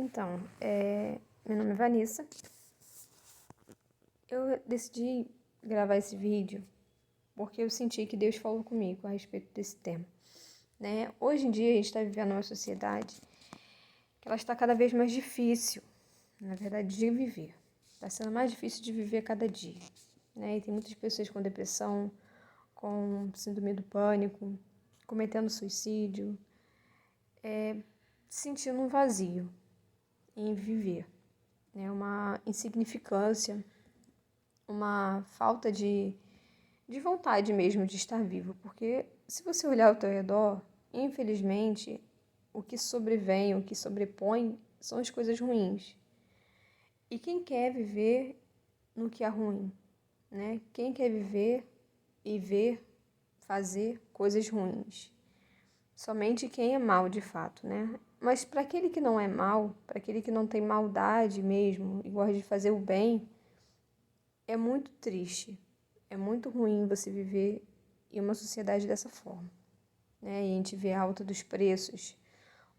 Então, meu nome é Vanessa. Eu decidi gravar esse vídeo porque eu senti que Deus falou comigo a respeito desse tema, né? Hoje em dia a gente está vivendo uma sociedade que ela está cada vez mais difícil, na verdade, de viver. Está sendo mais difícil de viver cada dia, né? E tem muitas pessoas com depressão, com síndrome do pânico, cometendo suicídio, sentindo um vazio em viver, né? Uma insignificância, uma falta de vontade mesmo de estar vivo, porque se você olhar ao teu redor, infelizmente, o que sobrevém, o que sobrepõe são as coisas ruins. E quem quer viver no que é ruim, né? Quem quer viver e ver, fazer coisas ruins? Somente quem é mal de fato, né? Mas para aquele que não é mal, para aquele que não tem maldade mesmo e gosta de fazer o bem, é muito triste, é muito ruim você viver em uma sociedade dessa forma, né? E a gente vê a alta dos preços,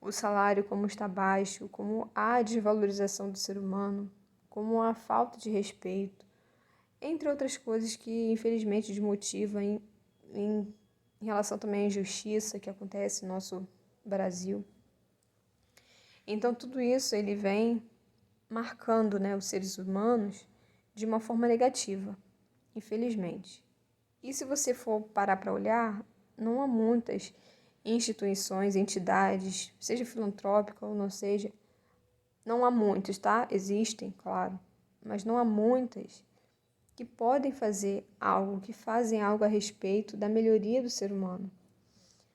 o salário como está baixo, como a desvalorização do ser humano, como a falta de respeito, entre outras coisas que infelizmente desmotivam em relação também à injustiça que acontece no nosso Brasil. Então tudo isso ele vem marcando, né, os seres humanos de uma forma negativa, infelizmente. E se você for parar para olhar, não há muitas instituições, entidades, seja filantrópica ou não seja, não há muitas, tá? Existem, claro, mas não há muitas que podem fazer algo, que fazem algo a respeito da melhoria do ser humano,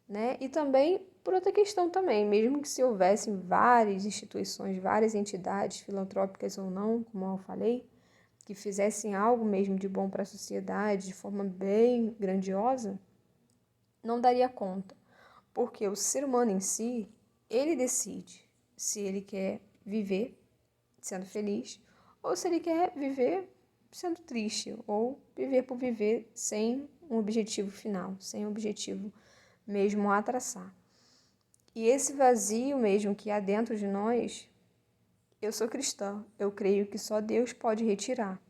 né? E também por outra questão também, mesmo que se houvessem várias instituições, várias entidades, filantrópicas ou não, como eu falei, que fizessem algo mesmo de bom para a sociedade, de forma bem grandiosa, não daria conta, porque o ser humano em si, ele decide se ele quer viver sendo feliz ou se ele quer viver sendo triste ou viver por viver sem um objetivo final, sem um objetivo mesmo a traçar. E esse vazio mesmo que há dentro de nós, eu sou cristã, eu creio que só Deus pode retirar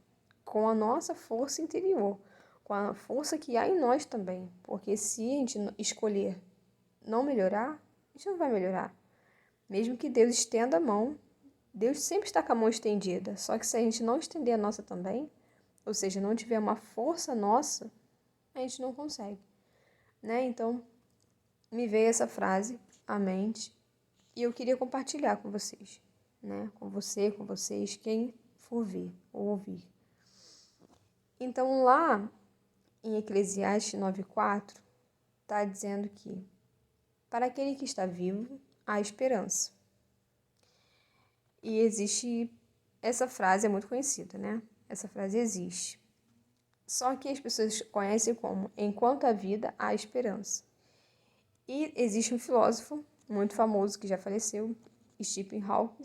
com a nossa força interior, com a força que há em nós também, porque se a gente escolher não melhorar, a gente não vai melhorar. Mesmo que Deus estenda a mão, Deus sempre está com a mão estendida, só que se a gente não estender a nossa também, ou seja, não tiver uma força nossa, a gente não consegue, né? Então, me veio essa frase à mente e eu queria compartilhar com vocês, né? Com você, com vocês, quem for ver ou ouvir. Então, lá em Eclesiastes 9:4, está dizendo que para aquele que está vivo, há esperança. E existe, essa frase é muito conhecida, né? Essa frase existe. Só que as pessoas conhecem como enquanto há vida, há esperança. E existe um filósofo muito famoso que já faleceu, Stephen Hawking,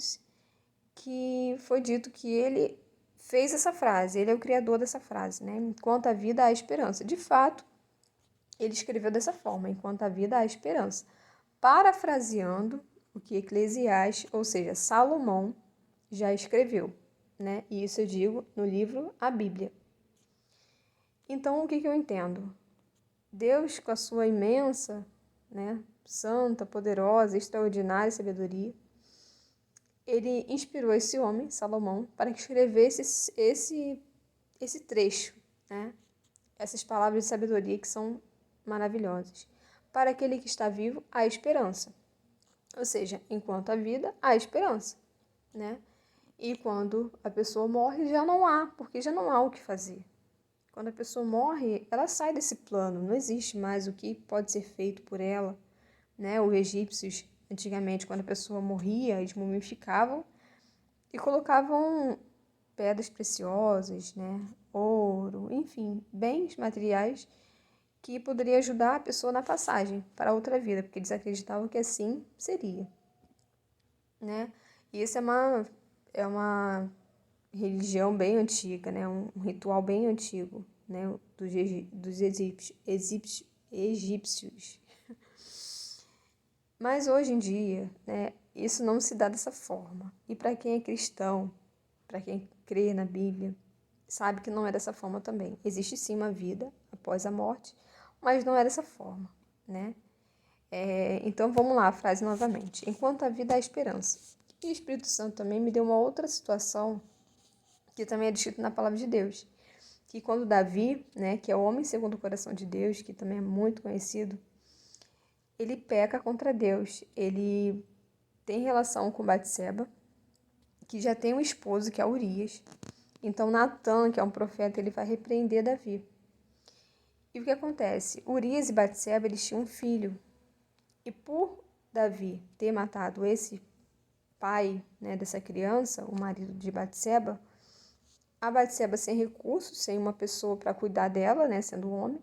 que foi dito que ele fez essa frase, ele é o criador dessa frase, né? Enquanto há vida, há esperança. De fato, ele escreveu dessa forma, enquanto há vida, há esperança. Parafraseando o que Eclesiastes, ou seja, Salomão, já escreveu, né? E isso eu digo no livro A Bíblia. Então, o que eu entendo? Deus, com a sua imensa, né, santa, poderosa, extraordinária sabedoria, ele inspirou esse homem, Salomão, para que escrevesse esse trecho, né? Essas palavras de sabedoria que são maravilhosas. Para aquele que está vivo, há esperança. Ou seja, enquanto há vida, há esperança, né? E quando a pessoa morre, já não há, porque já não há o que fazer. Quando a pessoa morre, ela sai desse plano, não existe mais o que pode ser feito por ela, né? Os egípcios, antigamente, quando a pessoa morria, eles mumificavam e colocavam pedras preciosas, né? Ouro, enfim, bens materiais que poderia ajudar a pessoa na passagem para outra vida, porque eles acreditavam que assim seria, né? E isso é uma religião bem antiga, né? Um ritual bem antigo, né? Dos egípcios. Mas hoje em dia, né? isso não se dá dessa forma. E para quem é cristão, para quem crê na Bíblia, sabe que não é dessa forma também. Existe sim uma vida após a morte, mas não é dessa forma, né? Então vamos lá, a frase novamente. Enquanto a vida há esperança. E o Espírito Santo também me deu uma outra situação que também é descrito na palavra de Deus. Que quando Davi, né, que é o homem segundo o coração de Deus, que também é muito conhecido, ele peca contra Deus. Ele tem relação com Batseba, que já tem um esposo, que é Urias. Então Natã, que é um profeta, ele vai repreender Davi. E o que acontece? Urias e Batseba, eles tinham um filho. E por Davi ter matado esse pai, né, dessa criança, o marido de Batseba, a Batseba, sem recursos, sem uma pessoa para cuidar dela, né, sendo homem,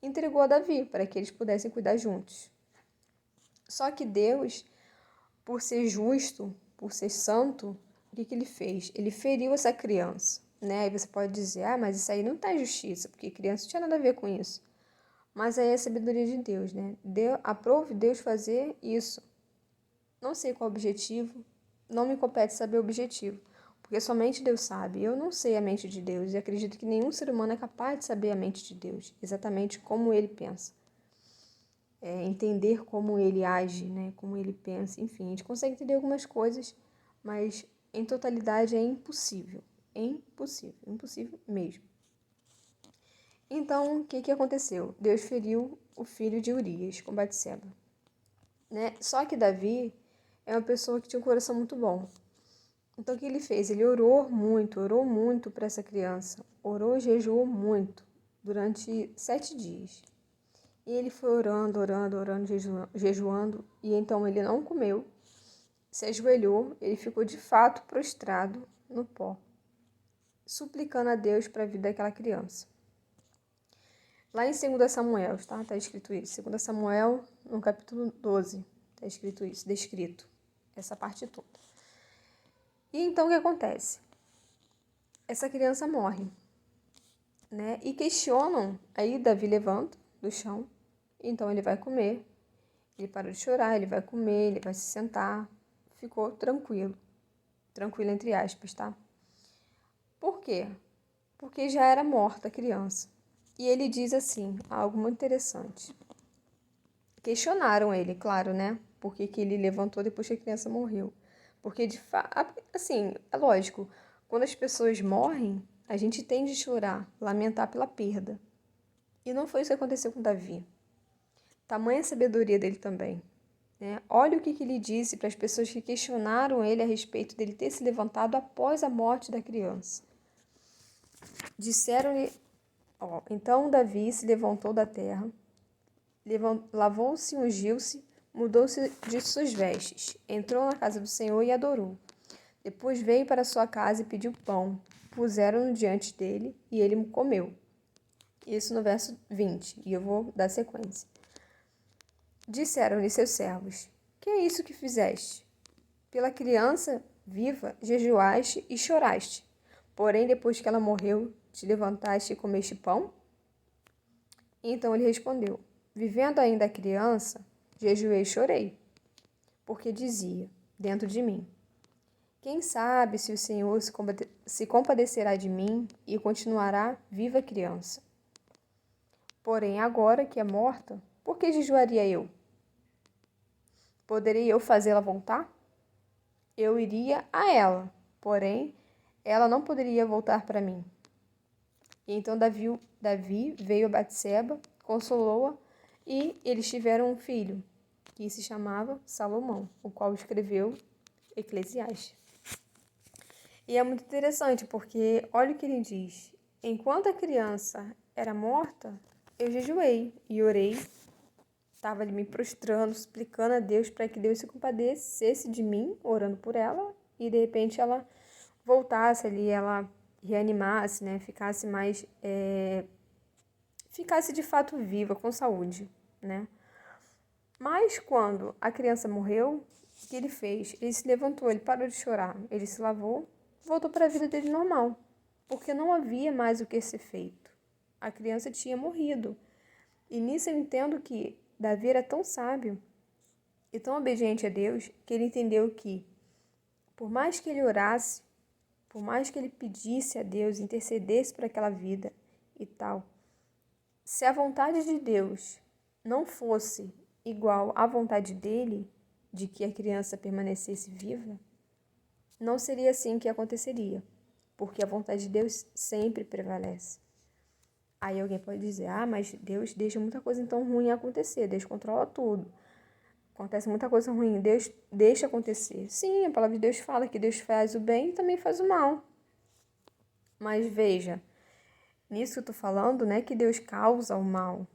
entregou a Davi para que eles pudessem cuidar juntos. Só que Deus, por ser justo, por ser santo, o que ele fez? Ele feriu essa criança, né? Aí você pode dizer, mas isso aí não está em justiça, porque criança não tinha nada a ver com isso. Mas aí é a sabedoria de Deus, né? Aprove Deus fazer isso. Não sei qual o objetivo, não me compete saber o objetivo, porque somente Deus sabe. Eu não sei a mente de Deus e acredito que nenhum ser humano é capaz de saber a mente de Deus, exatamente como ele pensa. Entender como ele age, né? Como ele pensa, enfim, a gente consegue entender algumas coisas, mas em totalidade é impossível. É impossível, impossível mesmo. Então, o que aconteceu? Deus feriu o filho de Urias com Batseba, né? Só que Davi é uma pessoa que tinha um coração muito bom. Então, o que ele fez? Ele orou muito para essa criança. Orou e jejuou muito durante 7 dias. E ele foi orando, jejuando, e então ele não comeu, se ajoelhou, ele ficou de fato prostrado no pó, suplicando a Deus para a vida daquela criança. Lá em 2 Samuel, tá escrito isso. 2 Samuel, no capítulo 12, está escrito isso, descrito, essa parte toda. E então o que acontece? Essa criança morre, né? E questionam, aí Davi levanta do chão, então ele vai comer, ele parou de chorar, ele vai comer, ele vai se sentar, ficou tranquilo. Tranquilo entre aspas, tá? Por quê? Porque já era morta a criança. E ele diz assim, algo muito interessante. Questionaram ele, claro, né? Por que ele levantou depois que a criança morreu. Porque, de fato, assim, é lógico, quando as pessoas morrem, a gente tende a chorar, lamentar pela perda. E não foi isso que aconteceu com Davi. Tamanha sabedoria dele também. Né? Olha o que ele disse para as pessoas que questionaram ele a respeito dele ter se levantado após a morte da criança. Disseram-lhe, então Davi se levantou da terra, lavou-se, ungiu-se, mudou-se de suas vestes, entrou na casa do Senhor e adorou. Depois veio para sua casa e pediu pão. Puseram-no diante dele e ele comeu. Isso no verso 20, e eu vou dar sequência. Disseram-lhe seus servos, que é isso que fizeste? Pela criança viva jejuaste e choraste. Porém, depois que ela morreu, te levantaste e comeste pão? Então ele respondeu, vivendo ainda a criança, jejuei e chorei, porque dizia, dentro de mim, quem sabe se o Senhor se compadecerá de mim e continuará viva a criança. Porém, agora que é morta, por que jejuaria eu? Poderei eu fazê-la voltar? Eu iria a ela, porém, ela não poderia voltar para mim. E então Davi veio a Batseba, consolou-a, e eles tiveram um filho, que se chamava Salomão, o qual escreveu Eclesiastes. E é muito interessante, porque olha o que ele diz. Enquanto a criança era morta, eu jejuei e orei. Estava ali me prostrando, suplicando a Deus para que Deus se compadecesse de mim, orando por ela, e de repente ela voltasse ali, ela reanimasse, né? Ficasse mais, ficasse de fato viva, com saúde, né? Mas quando a criança morreu, o que ele fez? Ele se levantou, ele parou de chorar, ele se lavou, voltou para a vida dele normal, porque não havia mais o que ser feito. A criança tinha morrido. E nisso eu entendo que Davi era tão sábio e tão obediente a Deus que ele entendeu que, por mais que ele orasse, por mais que ele pedisse a Deus, intercedesse por aquela vida e tal, se a vontade de Deus não fosse igual à vontade dele, de que a criança permanecesse viva, não seria assim que aconteceria, porque a vontade de Deus sempre prevalece. Aí alguém pode dizer, mas Deus deixa muita coisa então ruim acontecer, Deus controla tudo. Acontece muita coisa ruim, Deus deixa acontecer. Sim, a palavra de Deus fala que Deus faz o bem e também faz o mal. Mas veja, nisso que eu estou falando, não é que Deus causa o mal.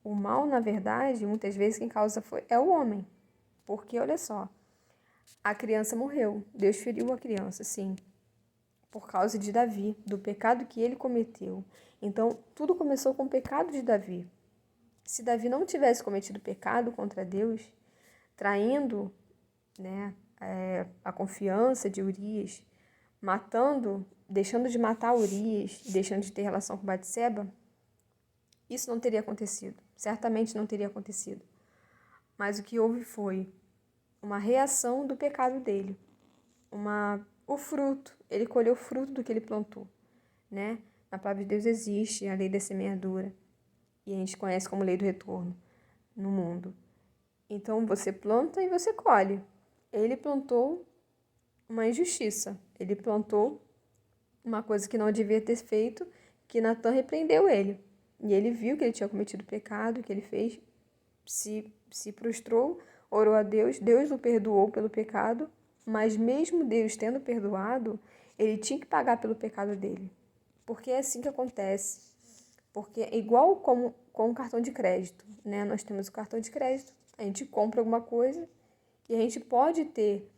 O mal, na verdade, muitas vezes quem causa é o homem. Porque, olha só, a criança morreu, Deus feriu a criança, sim, por causa de Davi, do pecado que ele cometeu. Então, tudo começou com o pecado de Davi. Se Davi não tivesse cometido pecado contra Deus, traindo, né, a confiança de Urias, matando, deixando de matar Urias, deixando de ter relação com Batseba, isso não teria acontecido. Certamente não teria acontecido. Mas o que houve foi uma reação do pecado dele. O fruto. Ele colheu o fruto do que ele plantou, né? Na palavra de Deus existe a lei da semeadura. E a gente conhece como lei do retorno no mundo. Então, você planta e você colhe. Ele plantou uma injustiça. Ele plantou uma coisa que não devia ter feito, que Natan repreendeu ele. E ele viu que ele tinha cometido pecado, que ele fez, se prostrou, orou a Deus, Deus o perdoou pelo pecado, mas mesmo Deus tendo perdoado, ele tinha que pagar pelo pecado dele. Porque é assim que acontece. Porque é igual com o cartão de crédito, né? Nós temos o cartão de crédito, a gente compra alguma coisa e a gente pode ter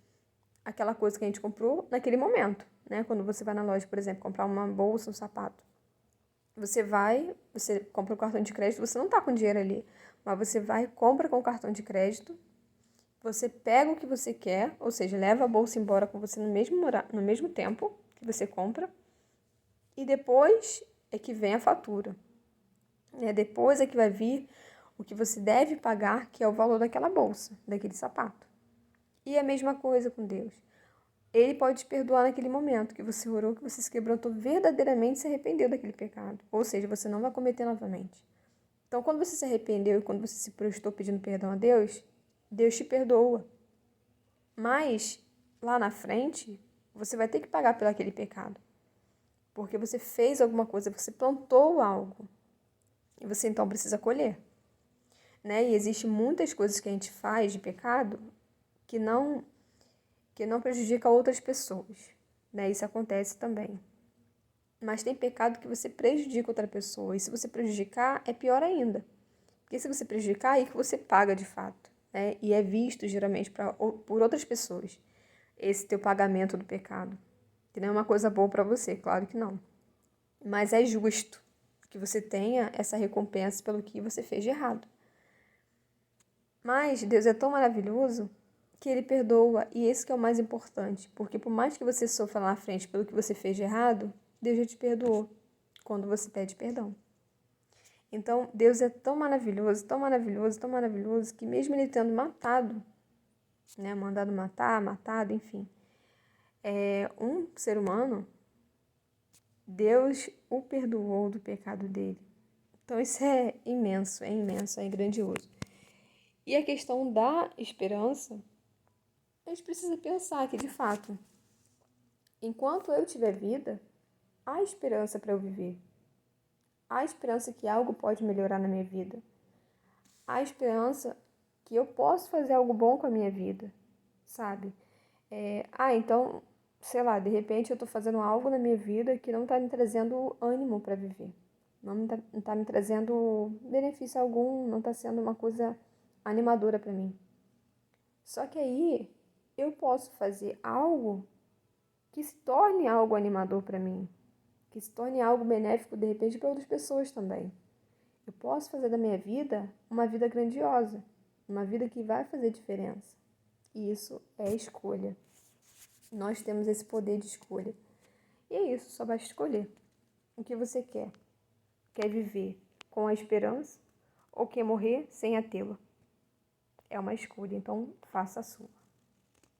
aquela coisa que a gente comprou naquele momento, né? Quando você vai na loja, por exemplo, comprar uma bolsa, um sapato. Você compra o cartão de crédito, você não tá com dinheiro ali, mas você vai, compra com o cartão de crédito, você pega o que você quer, ou seja, leva a bolsa embora com você no mesmo tempo que você compra, e depois é que vem a fatura. Depois é que vai vir o que você deve pagar, que é o valor daquela bolsa, daquele sapato. E a mesma coisa com Deus. Ele pode te perdoar naquele momento que você orou, que você se quebrantou verdadeiramente e se arrependeu daquele pecado. Ou seja, você não vai cometer novamente. Então, quando você se arrependeu e quando você se prostrou pedindo perdão a Deus, Deus te perdoa. Mas, lá na frente, você vai ter que pagar por aquele pecado. Porque você fez alguma coisa, você plantou algo. E você, então, precisa colher. Né? E existem muitas coisas que a gente faz de pecado que não prejudica outras pessoas, né? Isso acontece também. Mas tem pecado que você prejudica outra pessoa, e se você prejudicar, é pior ainda. Porque se você prejudicar, aí que você paga de fato, né? E é visto, geralmente, por outras pessoas, esse teu pagamento do pecado. Que não é uma coisa boa para você, claro que não. Mas é justo que você tenha essa recompensa pelo que você fez de errado. Mas Deus é tão maravilhoso que ele perdoa, e esse que é o mais importante, porque por mais que você sofra lá na frente pelo que você fez de errado, Deus já te perdoou quando você pede perdão. Então, Deus é tão maravilhoso, tão maravilhoso, tão maravilhoso, que mesmo ele tendo matado, né, mandado matar, matado, enfim, um ser humano, Deus o perdoou do pecado dele. Então, isso é imenso, é grandioso. E a questão da esperança, a gente precisa pensar que, de fato, enquanto eu tiver vida, há esperança para eu viver. Há esperança que algo pode melhorar na minha vida. Há esperança que eu posso fazer algo bom com a minha vida, sabe? Então, sei lá, de repente eu estou fazendo algo na minha vida que não está me trazendo ânimo para viver. Não está me trazendo benefício algum, não está sendo uma coisa animadora para mim. Só que aí eu posso fazer algo que se torne algo animador para mim, que se torne algo benéfico, de repente, para outras pessoas também. Eu posso fazer da minha vida uma vida grandiosa, uma vida que vai fazer diferença. E isso é escolha. Nós temos esse poder de escolha. E é isso, só basta escolher o que você quer. Quer viver com a esperança ou quer morrer sem a tê-la? é uma escolha, então faça a sua.